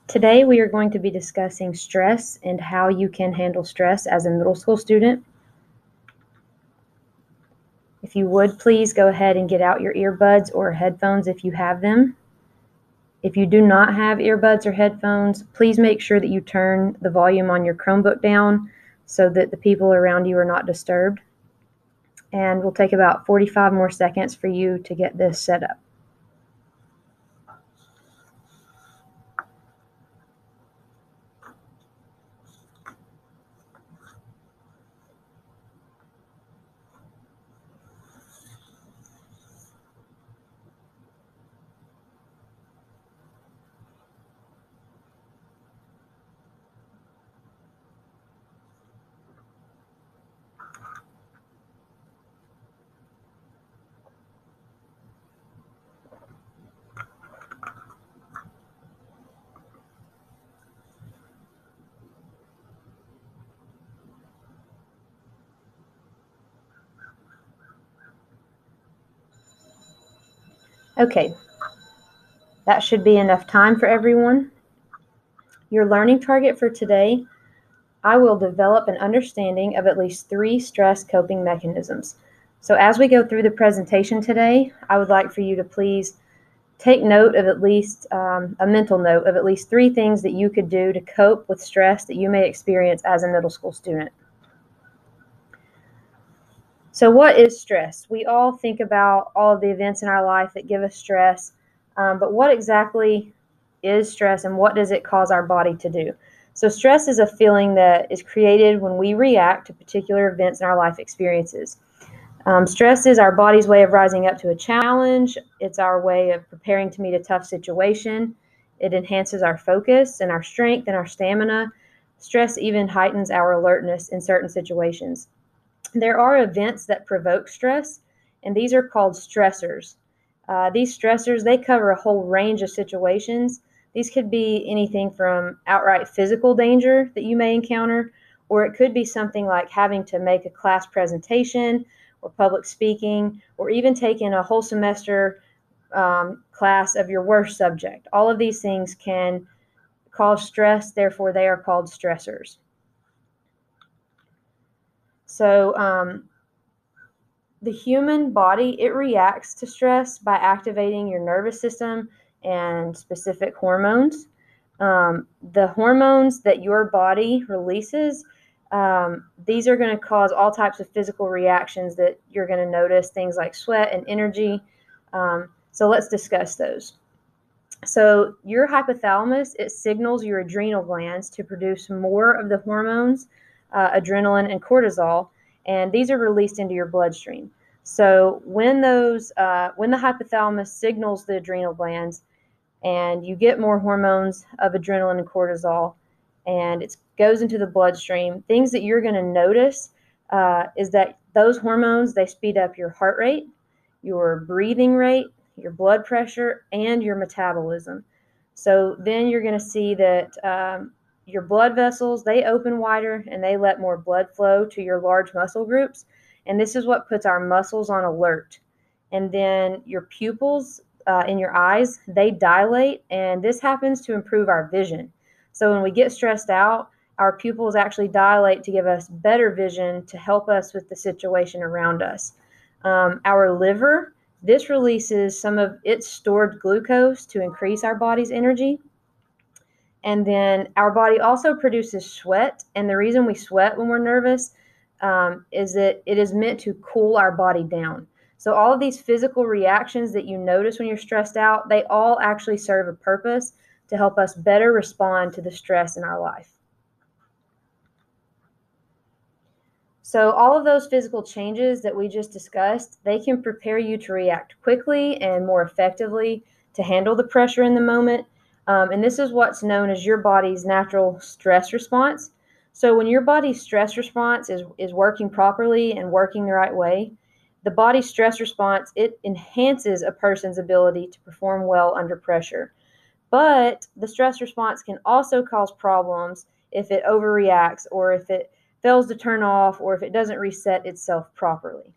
Today we are going to be discussing stress and how you can handle stress as a middle school student. If you would, please go ahead and get out your earbuds or headphones if you have them. If you do not have earbuds or headphones, please make sure that you turn the volume on your Chromebook down so that the people around you are not disturbed. And we'll take about 45 more seconds for you to get this set up. Okay, that should be enough time for everyone. Your learning target for today: I will develop an understanding of at least 3 stress coping mechanisms. So as we go through the presentation today, I would like for you to please take note of at least a mental note of at least 3 things that you could do to cope with stress that you may experience as a middle school student. So what is stress? We all think about all of the events in our life that give us stress, but what exactly is stress and what does it cause our body to do? So stress is a feeling that is created when we react to particular events in our life experiences. Stress is our body's way of rising up to a challenge. It's our way of preparing to meet a tough situation. It enhances our focus and our strength and our stamina. Stress even heightens our alertness in certain situations. There are events that provoke stress, and these are called stressors. These stressors, they cover a whole range of situations. These could be anything from outright physical danger that you may encounter, or it could be something like having to make a class presentation or public speaking, or even taking a whole semester class of your worst subject. All of these things can cause stress, therefore they are called stressors. So the human body, it reacts to stress by activating your nervous system and specific hormones. The hormones that your body releases, these are going to cause all types of physical reactions that you're going to notice, things like sweat and energy. So let's discuss those. So your hypothalamus, it signals your adrenal glands to produce more of the hormones, adrenaline and cortisol, and these are released into your bloodstream. So when the hypothalamus signals the adrenal glands and you get more hormones of adrenaline and cortisol and it goes into the bloodstream, things that you're going to notice is that those hormones, they speed up your heart rate, your breathing rate, your blood pressure, and your metabolism. So then you're going to see that your blood vessels, they open wider and they let more blood flow to your large muscle groups. And this is what puts our muscles on alert. And then your pupils in your eyes, they dilate, and this happens to improve our vision. So when we get stressed out, our pupils actually dilate to give us better vision to help us with the situation around us. Our liver, this releases some of its stored glucose to increase our body's energy. And then our body also produces sweat. And the reason we sweat when we're nervous is that it is meant to cool our body down. So all of these physical reactions that you notice when you're stressed out, they all actually serve a purpose to help us better respond to the stress in our life. So all of those physical changes that we just discussed, they can prepare you to react quickly and more effectively to handle the pressure in the moment. And this is what's known as your body's natural stress response. So when your body's stress response is working properly and working the right way, the body's stress response, it enhances a person's ability to perform well under pressure. But the stress response can also cause problems if it overreacts or if it fails to turn off or if it doesn't reset itself properly.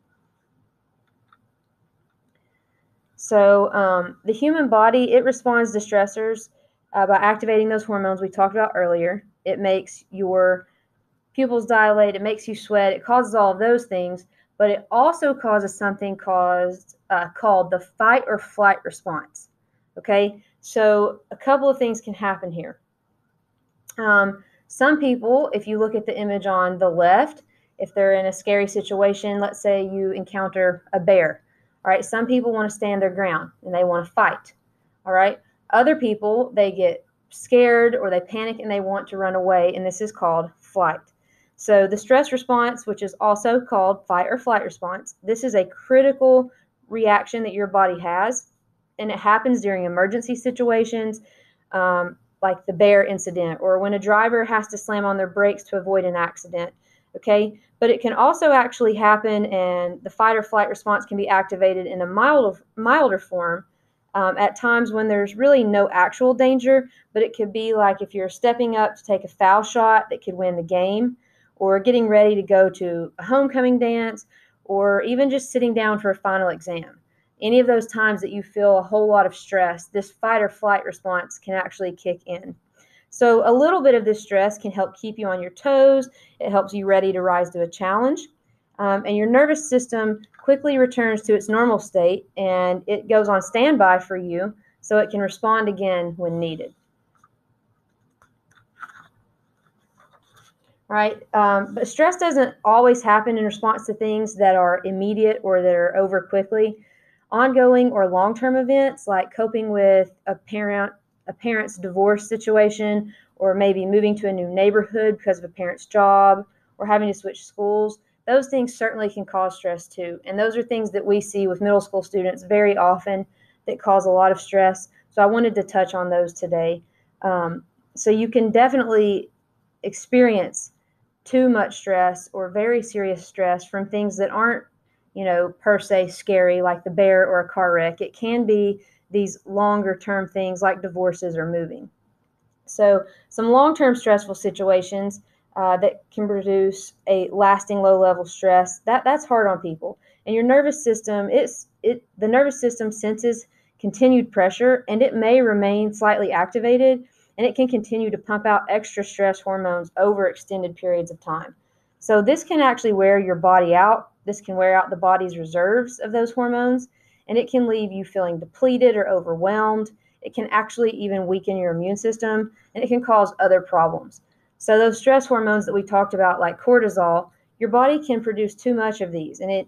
So the human body, it responds to stressors by activating those hormones we talked about earlier. It makes your pupils dilate, it makes you sweat, it causes all of those things, but it also causes something called the fight or flight response. Okay, so a couple of things can happen here. Some people, if you look at the image on the left, if they're in a scary situation, let's say you encounter a bear, all right, some people want to stand their ground and they want to fight, all right. Other people, they get scared or they panic and they want to run away, and this is called flight. So the stress response, which is also called fight or flight response, this is a critical reaction that your body has, and it happens during emergency situations, like the bear incident, or when a driver has to slam on their brakes to avoid an accident. Okay, but it can also actually happen, and the fight or flight response can be activated in a milder form at times when there's really no actual danger, but it could be like if you're stepping up to take a foul shot that could win the game, or getting ready to go to a homecoming dance, or even just sitting down for a final exam. Any of those times that you feel a whole lot of stress, this fight or flight response can actually kick in. So a little bit of this stress can help keep you on your toes. It helps you ready to rise to a challenge. And your nervous system quickly returns to its normal state, and it goes on standby for you so it can respond again when needed. Right? But stress doesn't always happen in response to things that are immediate or that are over quickly. Ongoing or long-term events like coping with a parent's divorce situation, or maybe moving to a new neighborhood because of a parent's job, or having to switch schools, those things certainly can cause stress too. And those are things that we see with middle school students very often that cause a lot of stress. So I wanted to touch on those today. So you can definitely experience too much stress or very serious stress from things that aren't, per se scary, like the bear or a car wreck. It can be these longer term things like divorces or moving. So some long-term stressful situations that can produce a lasting low-level stress, that's hard on people. And your nervous system, the nervous system senses continued pressure, and it may remain slightly activated, and it can continue to pump out extra stress hormones over extended periods of time. So this can actually wear your body out. This can wear out the body's reserves of those hormones, and it can leave you feeling depleted or overwhelmed. It can actually even weaken your immune system, and it can cause other problems. So those stress hormones that we talked about, like cortisol, your body can produce too much of these, and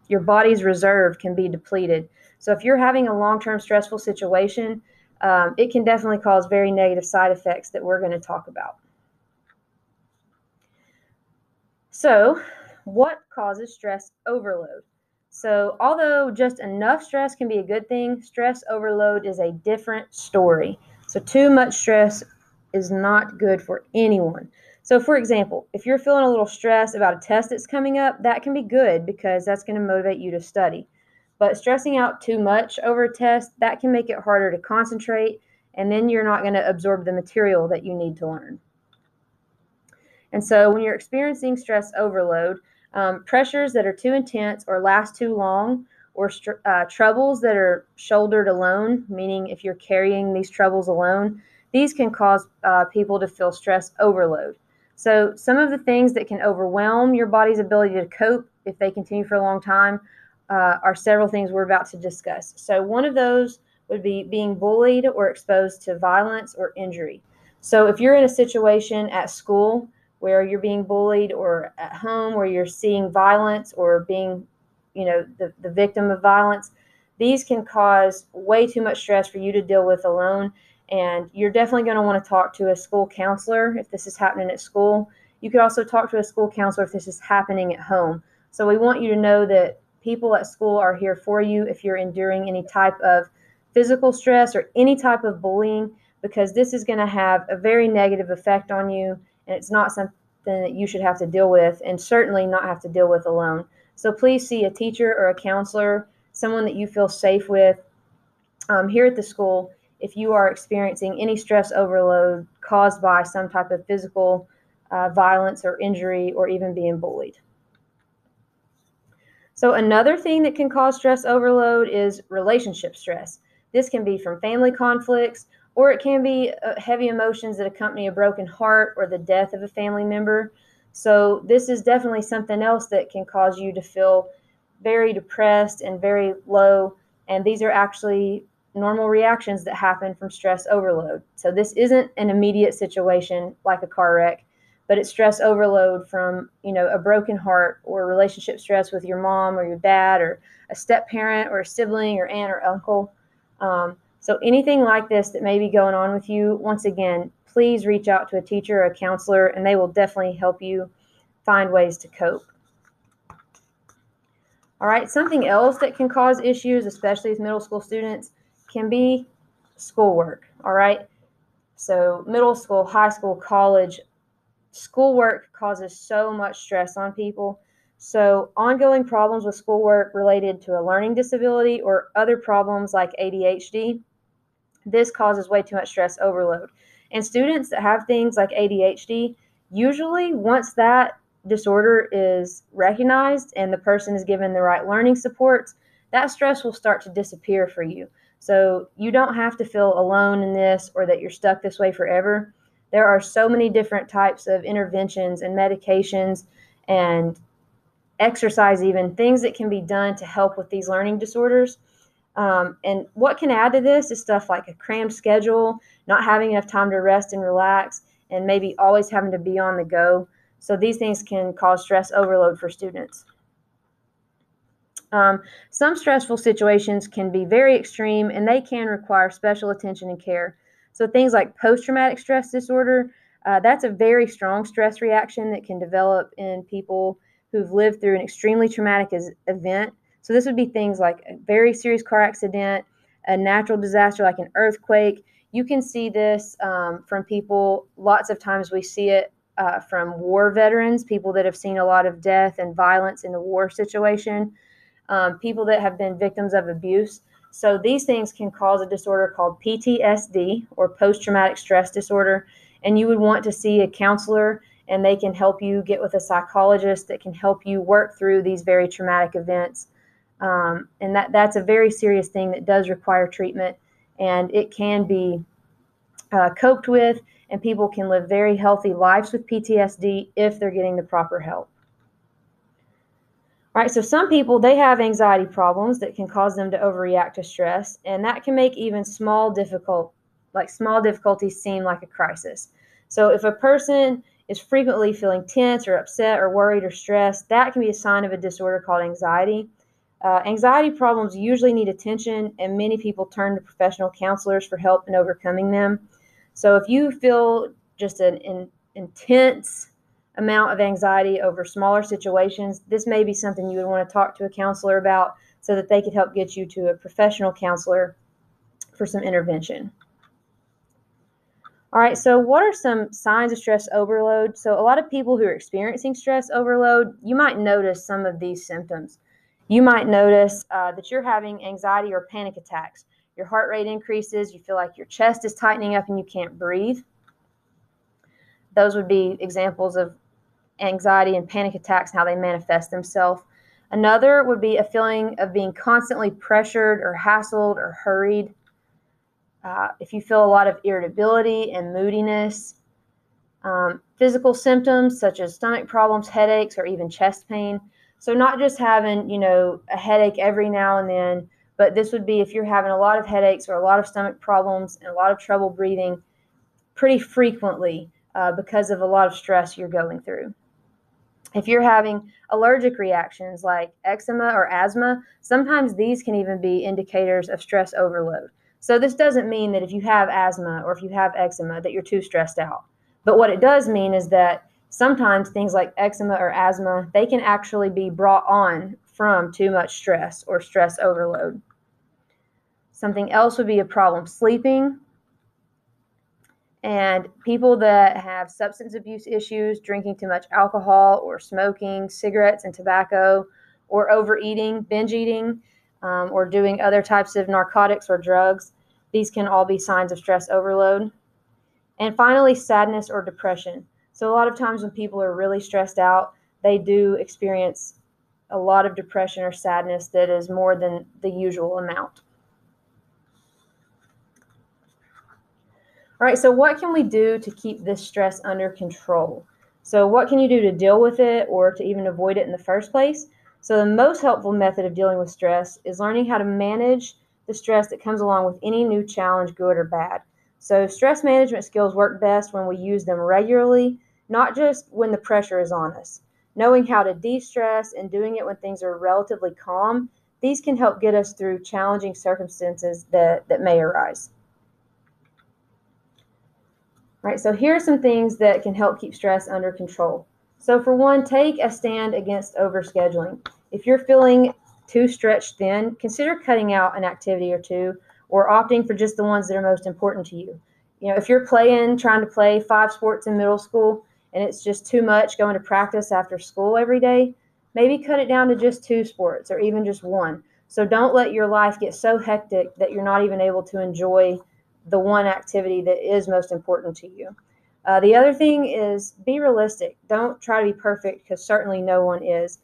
your body's reserve can be depleted. So if you're having a long-term stressful situation, it can definitely cause very negative side effects that we're going to talk about. So what causes stress overload? So although just enough stress can be a good thing, stress overload is a different story. So too much stress is not good for anyone. So for example, if you're feeling a little stressed about a test that's coming up, that can be good because that's going to motivate you to study. But stressing out too much over a test, that can make it harder to concentrate, and then you're not going to absorb the material that you need to learn. And so when you're experiencing stress overload, pressures that are too intense or last too long, or troubles that are shouldered alone, meaning if you're carrying these troubles alone, these can cause people to feel stress overload. So some of the things that can overwhelm your body's ability to cope if they continue for a long time are several things we're about to discuss. So one of those would be being bullied or exposed to violence or injury. So if you're in a situation at school where you're being bullied, or at home where you're seeing violence or being, the victim of violence, these can cause way too much stress for you to deal with alone. And you're definitely going to want to talk to a school counselor if this is happening at school. You could also talk to a school counselor if this is happening at home. So we want you to know that people at school are here for you if you're enduring any type of physical stress or any type of bullying, because this is going to have a very negative effect on you, and it's not something that you should have to deal with, and certainly not have to deal with alone. So please see a teacher or a counselor, someone that you feel safe with here at the school, if you are experiencing any stress overload caused by some type of physical violence or injury, or even being bullied. So another thing that can cause stress overload is relationship stress. This can be from family conflicts, or it can be heavy emotions that accompany a broken heart or the death of a family member. So this is definitely something else that can cause you to feel very depressed and very low. And these are actually normal reactions that happen from stress overload. So this isn't an immediate situation like a car wreck, but it's stress overload from, a broken heart or relationship stress with your mom or your dad or a step parent or a sibling or aunt or uncle. So anything like this that may be going on with you, once again, please reach out to a teacher or a counselor, and they will definitely help you find ways to cope. All right, something else that can cause issues, especially with middle school students, can be schoolwork. All right, so middle school, high school, college, schoolwork causes so much stress on people. So ongoing problems with schoolwork related to a learning disability or other problems like ADHD, this causes way too much stress overload. And students that have things like ADHD, usually once that disorder is recognized and the person is given the right learning supports, that stress will start to disappear for you. So you don't have to feel alone in this or that you're stuck this way forever. There are so many different types of interventions and medications and exercise, even things that can be done to help with these learning disorders. And what can add to this is stuff like a crammed schedule, not having enough time to rest and relax, and maybe always having to be on the go. So these things can cause stress overload for students. Some stressful situations can be very extreme, and they can require special attention and care. So things like post-traumatic stress disorder, that's a very strong stress reaction that can develop in people who've lived through an extremely traumatic event. So this would be things like a very serious car accident, a natural disaster like an earthquake. You can see this from people. Lots of times we see it from war veterans, people that have seen a lot of death and violence in a war situation, people that have been victims of abuse. So these things can cause a disorder called PTSD, or post-traumatic stress disorder, and you would want to see a counselor, and they can help you get with a psychologist that can help you work through these very traumatic events. And that's a very serious thing that does require treatment, and it can be coped with, and people can live very healthy lives with PTSD if they're getting the proper help. All right, so some people, they have anxiety problems that can cause them to overreact to stress, and that can make even small difficulties seem like a crisis. So if a person is frequently feeling tense or upset or worried or stressed, that can be a sign of a disorder called anxiety. Anxiety problems usually need attention, and many people turn to professional counselors for help in overcoming them. So if you feel just an intense amount of anxiety over smaller situations, this may be something you would want to talk to a counselor about so that they could help get you to a professional counselor for some intervention. All right, so what are some signs of stress overload? So a lot of people who are experiencing stress overload, you might notice some of these symptoms. You might notice that you're having anxiety or panic attacks. Your heart rate increases, you feel like your chest is tightening up and you can't breathe. Those would be examples of anxiety and panic attacks and how they manifest themselves. Another would be a feeling of being constantly pressured or hassled or hurried. If you feel a lot of irritability and moodiness, physical symptoms such as stomach problems, headaches, or even chest pain. So not just having, a headache every now and then, but this would be if you're having a lot of headaches or a lot of stomach problems and a lot of trouble breathing pretty frequently because of a lot of stress you're going through. If you're having allergic reactions like eczema or asthma, sometimes these can even be indicators of stress overload. So this doesn't mean that if you have asthma or if you have eczema that you're too stressed out. But what it does mean is that sometimes things like eczema or asthma, they can actually be brought on from too much stress or stress overload. Something else would be a problem sleeping. And people that have substance abuse issues, drinking too much alcohol or smoking cigarettes and tobacco, or overeating, binge eating, or doing other types of narcotics or drugs, these can all be signs of stress overload. And finally, sadness or depression. So a lot of times when people are really stressed out, they do experience a lot of depression or sadness that is more than the usual amount. All right, so what can we do to keep this stress under control? So what can you do to deal with it or to even avoid it in the first place? So the most helpful method of dealing with stress is learning how to manage the stress that comes along with any new challenge, good or bad. So stress management skills work best when we use them regularly, not just when the pressure is on us. Knowing how to de-stress and doing it when things are relatively calm, these can help get us through challenging circumstances that may arise. Right, so here are some things that can help keep stress under control. So for one, take a stand against overscheduling. If you're feeling too stretched thin, consider cutting out an activity or two or opting for just the ones that are most important to you. You know, if you're trying to play 5 sports in middle school and it's just too much going to practice after school every day, maybe cut it down to just 2 sports or even just one. So don't let your life get so hectic that you're not even able to enjoy the one activity that is most important to you. The other thing is be realistic. Don't try to be perfect because certainly no one is.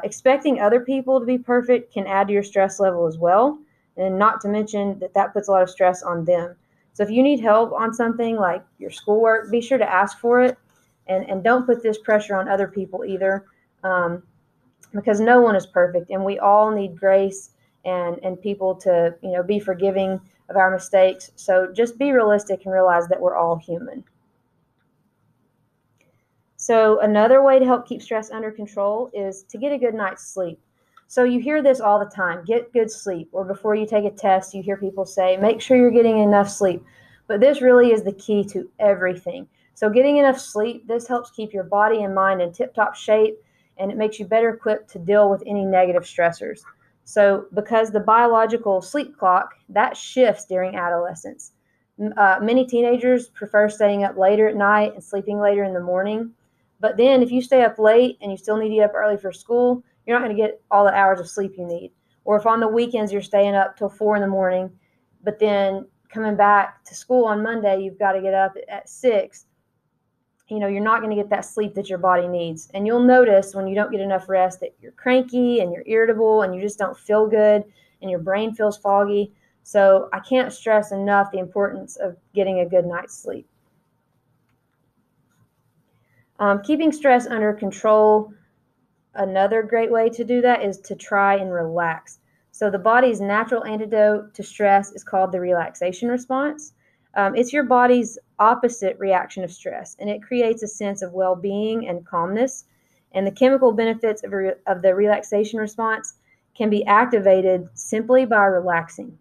Expecting other people to be perfect can add to your stress level as well, and not to mention that puts a lot of stress on them. So if you need help on something like your schoolwork, be sure to ask for it, and don't put this pressure on other people either, because no one is perfect, and we all need grace and people to be forgiving of our mistakes. So just be realistic and realize that we're all human. So another way to help keep stress under control is to get a good night's sleep. So you hear this all the time, get good sleep, or before you take a test, you hear people say, make sure you're getting enough sleep. But this really is the key to everything. So getting enough sleep, this helps keep your body and mind in tip-top shape, and it makes you better equipped to deal with any negative stressors. So because the biological sleep clock, that shifts during adolescence. Many teenagers prefer staying up later at night and sleeping later in the morning. But then if you stay up late and you still need to get up early for school, you're not going to get all the hours of sleep you need. Or if on the weekends you're staying up till 4 in the morning, but then coming back to school on Monday, you've got to get up at 6, you're not going to get that sleep that your body needs. And you'll notice when you don't get enough rest that you're cranky and you're irritable and you just don't feel good and your brain feels foggy. So I can't stress enough the importance of getting a good night's sleep. Keeping stress under control, another great way to do that is to try and relax. So the body's natural antidote to stress is called the relaxation response. It's your body's opposite reaction of stress, and it creates a sense of well-being and calmness. And the chemical benefits of the relaxation response can be activated simply by relaxing,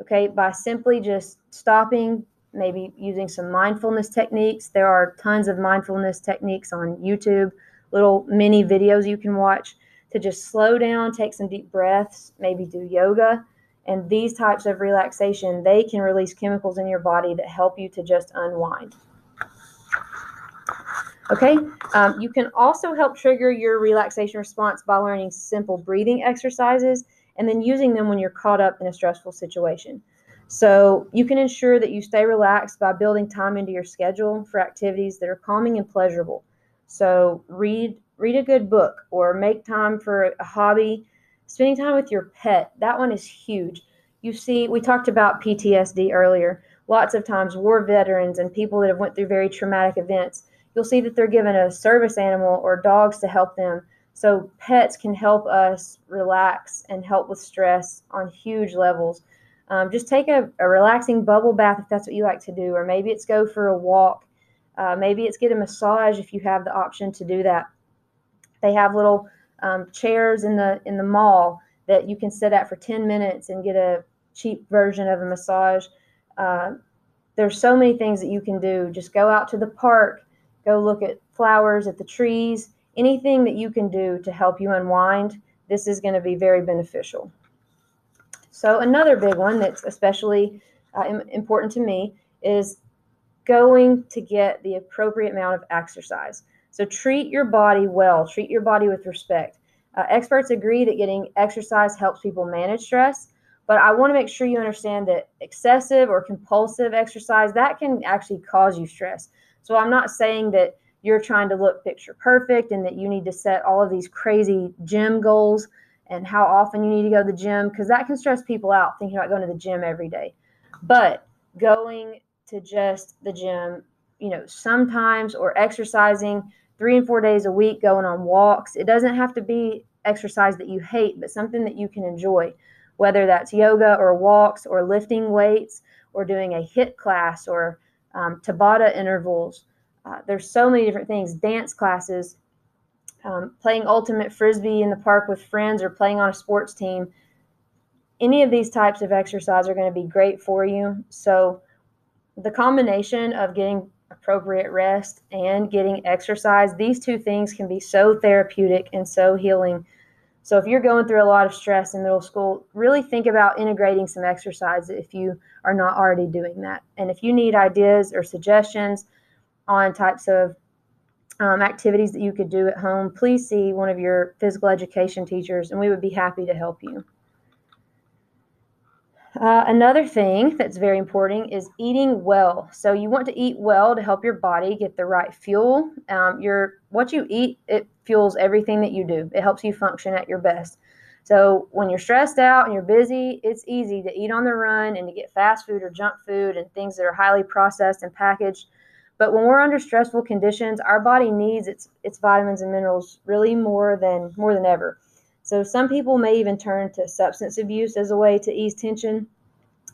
okay? By simply just stopping, maybe using some mindfulness techniques. There are tons of mindfulness techniques on YouTube, little mini videos you can watch to just slow down, take some deep breaths, maybe do yoga. And these types of relaxation, they can release chemicals in your body that help you to just unwind. Okay, you can also help trigger your relaxation response by learning simple breathing exercises and then using them when you're caught up in a stressful situation. So you can ensure that you stay relaxed by building time into your schedule for activities that are calming and pleasurable. So read a good book or make time for a hobby. Spending time with your pet, that one is huge. You see, we talked about PTSD earlier. Lots of times war veterans and people that have went through very traumatic events, you'll see that they're given a service animal or dogs to help them. So pets can help us relax and help with stress on huge levels. Just take a relaxing bubble bath if that's what you like to do, or maybe it's go for a walk. Maybe it's get a massage if you have the option to do that. They have little chairs in the mall that you can sit at for 10 minutes and get a cheap version of a massage. There's so many things that you can do. Just go out to the park, go look at flowers, at the trees, anything that you can do to help you unwind. This is going to be very beneficial. So another big one that's especially important to me is going to get the appropriate amount of exercise. So treat your body well, treat your body with respect. Experts agree that getting exercise helps people manage stress, but I want to make sure you understand that excessive or compulsive exercise, that can actually cause you stress. So I'm not saying that you're trying to look picture perfect and that you need to set all of these crazy gym goals and how often you need to go to the gym, because that can stress people out thinking about going to the gym every day. But going to just the gym, sometimes, or exercising 3 and 4 days a week, going on walks. It doesn't have to be exercise that you hate, but something that you can enjoy, whether that's yoga or walks or lifting weights or doing a HIIT class or Tabata intervals. There's so many different things, dance classes, playing ultimate frisbee in the park with friends or playing on a sports team. Any of these types of exercise are going to be great for you. So the combination of getting appropriate rest and getting exercise, these two things can be so therapeutic and so healing. So if you're going through a lot of stress in middle school, really think about integrating some exercise if you are not already doing that. And if you need ideas or suggestions on types of activities that you could do at home, please see one of your physical education teachers, and we would be happy to help you. Another thing that's very important is eating well. So you want to eat well to help your body get the right fuel. What you eat, it fuels everything that you do. It helps you function at your best. So when you're stressed out and you're busy, it's easy to eat on the run and to get fast food or junk food and things that are highly processed and packaged. But when we're under stressful conditions, our body needs its vitamins and minerals really more than ever. So some people may even turn to substance abuse as a way to ease tension.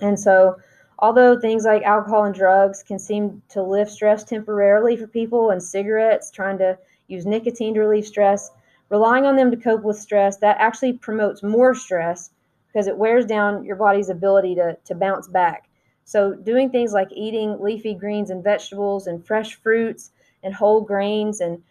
And so although things like alcohol and drugs can seem to lift stress temporarily for people, and cigarettes, trying to use nicotine to relieve stress, relying on them to cope with stress, that actually promotes more stress because it wears down your body's ability to bounce back. So doing things like eating leafy greens and vegetables and fresh fruits and whole grains and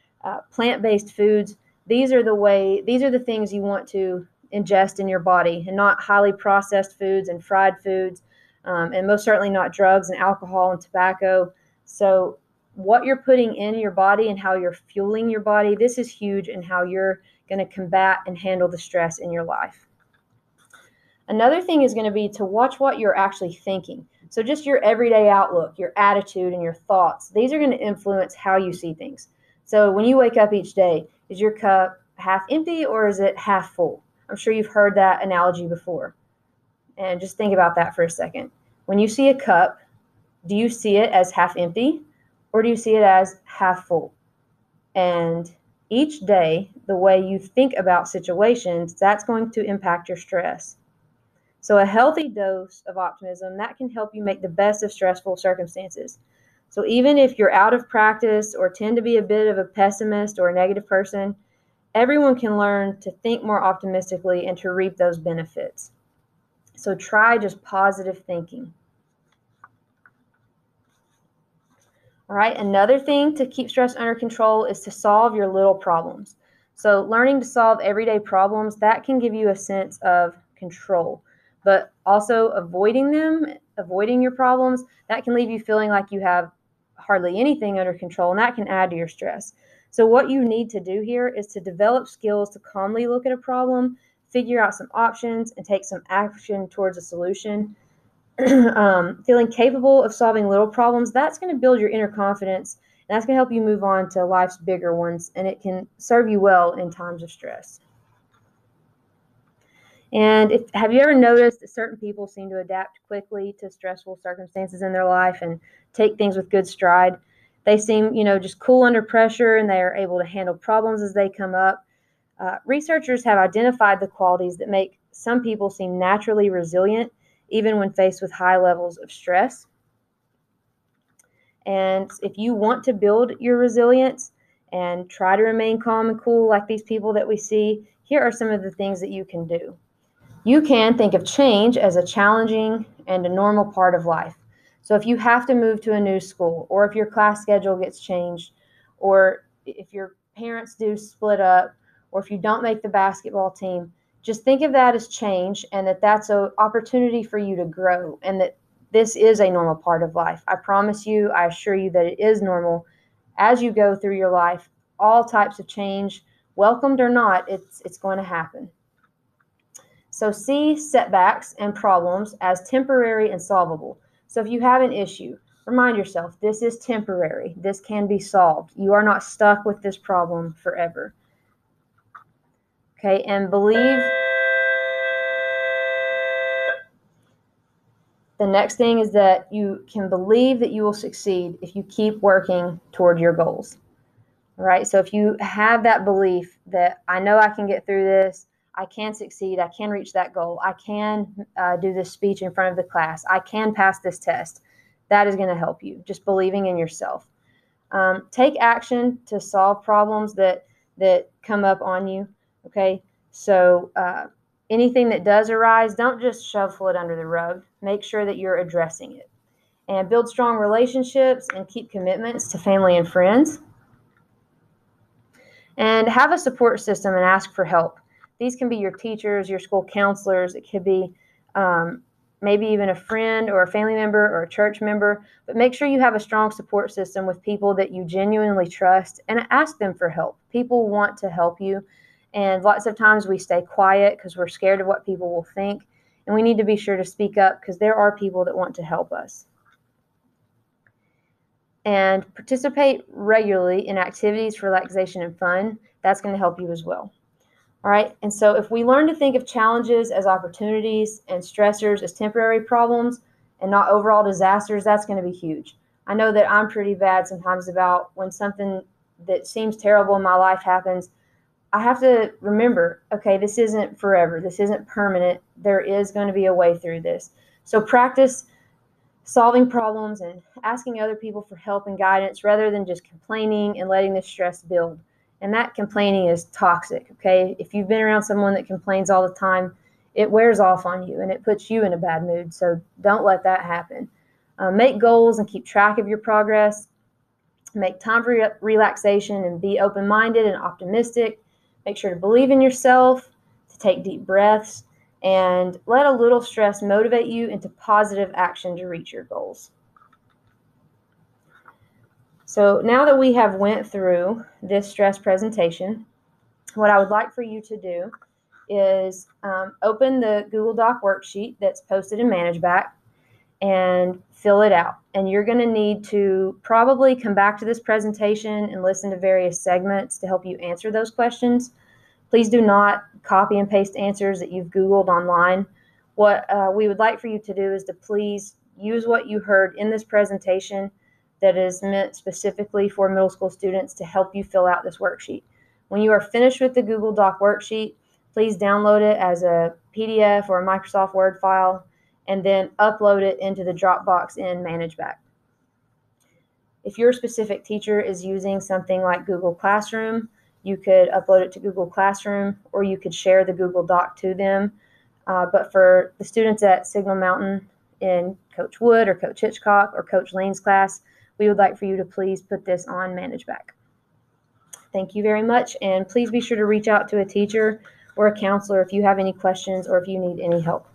plant-based foods, these are the things you want to ingest in your body, and not highly processed foods and fried foods, and most certainly not drugs and alcohol and tobacco. So what you're putting in your body and how you're fueling your body, this is huge in how you're going to combat and handle the stress in your life. Another thing is going to be to watch what you're actually thinking. So just your everyday outlook, your attitude, and your thoughts, these are going to influence how you see things. So when you wake up each day, is your cup half empty or is it half full? I'm sure you've heard that analogy before. And just think about that for a second. When you see a cup, do you see it as half empty or do you see it as half full? And each day, the way you think about situations, that's going to impact your stress. So a healthy dose of optimism, that can help you make the best of stressful circumstances. So even if you're out of practice or tend to be a bit of a pessimist or a negative person, everyone can learn to think more optimistically and to reap those benefits. So try just positive thinking. All right, another thing to keep stress under control is to solve your little problems. So learning to solve everyday problems, that can give you a sense of control. But also avoiding your problems, that can leave you feeling like you have hardly anything under control, and that can add to your stress. So what you need to do here is to develop skills to calmly look at a problem, figure out some options, and take some action towards a solution. Feeling capable of solving little problems, that's going to build your inner confidence, and that's going to help you move on to life's bigger ones, and it can serve you well in times of stress. And have you ever noticed that certain people seem to adapt quickly to stressful circumstances in their life and take things with good stride? They seem, just cool under pressure, and they are able to handle problems as they come up. Researchers have identified the qualities that make some people seem naturally resilient, even when faced with high levels of stress. And if you want to build your resilience and try to remain calm and cool like these people that we see, here are some of the things that you can do. You can think of change as a challenging and a normal part of life. So if you have to move to a new school, or if your class schedule gets changed, or if your parents do split up, or if you don't make the basketball team, just think of that as change, and that's an opportunity for you to grow, and that this is a normal part of life. I promise you, I assure you that it is normal as you go through your life. All types of change, welcomed or not, it's going to happen. So see setbacks and problems as temporary and solvable. So if you have an issue, remind yourself, this is temporary. This can be solved. You are not stuck with this problem forever. Okay, and believe The next thing is that you can believe that you will succeed if you keep working toward your goals. All right, so if you have that belief that I know I can get through this, I can succeed, I can reach that goal, I can do this speech in front of the class, I can pass this test, that is going to help you, just believing in yourself. Take action to solve problems that come up on you, okay? So anything that does arise, don't just shovel it under the rug. Make sure that you're addressing it. And build strong relationships and keep commitments to family and friends. And have a support system and ask for help. These can be your teachers, your school counselors. It could be maybe even a friend or a family member or a church member. But make sure you have a strong support system with people that you genuinely trust and ask them for help. People want to help you. And lots of times we stay quiet because we're scared of what people will think. And we need to be sure to speak up because there are people that want to help us. And participate regularly in activities for relaxation and fun. That's going to help you as well. All right, and so if we learn to think of challenges as opportunities and stressors as temporary problems and not overall disasters, that's going to be huge. I know that I'm pretty bad sometimes about when something that seems terrible in my life happens. I have to remember, okay, this isn't forever. This isn't permanent. There is going to be a way through this. So practice solving problems and asking other people for help and guidance rather than just complaining and letting the stress build. And that complaining is toxic, okay? If you've been around someone that complains all the time, it wears off on you and it puts you in a bad mood. So don't let that happen. Make goals and keep track of your progress. Make time for relaxation and be open-minded and optimistic. Make sure to believe in yourself, to take deep breaths, and let a little stress motivate you into positive action to reach your goals. So now that we have went through this stress presentation, what I would like for you to do is open the Google Doc worksheet that's posted in ManageBack and fill it out. And you're going to need to probably come back to this presentation and listen to various segments to help you answer those questions. Please do not copy and paste answers that you've Googled online. What we would like for you to do is to please use what you heard in this presentation that is meant specifically for middle school students to help you fill out this worksheet. When you are finished with the Google Doc worksheet, please download it as a PDF or a Microsoft Word file and then upload it into the Dropbox in ManageBack. If your specific teacher is using something like Google Classroom, you could upload it to Google Classroom or you could share the Google Doc to them. But for the students at Signal Mountain in Coach Wood or Coach Hitchcock or Coach Lane's class, we would like for you to please put this on ManageBack. Thank you very much, and please be sure to reach out to a teacher or a counselor if you have any questions or if you need any help.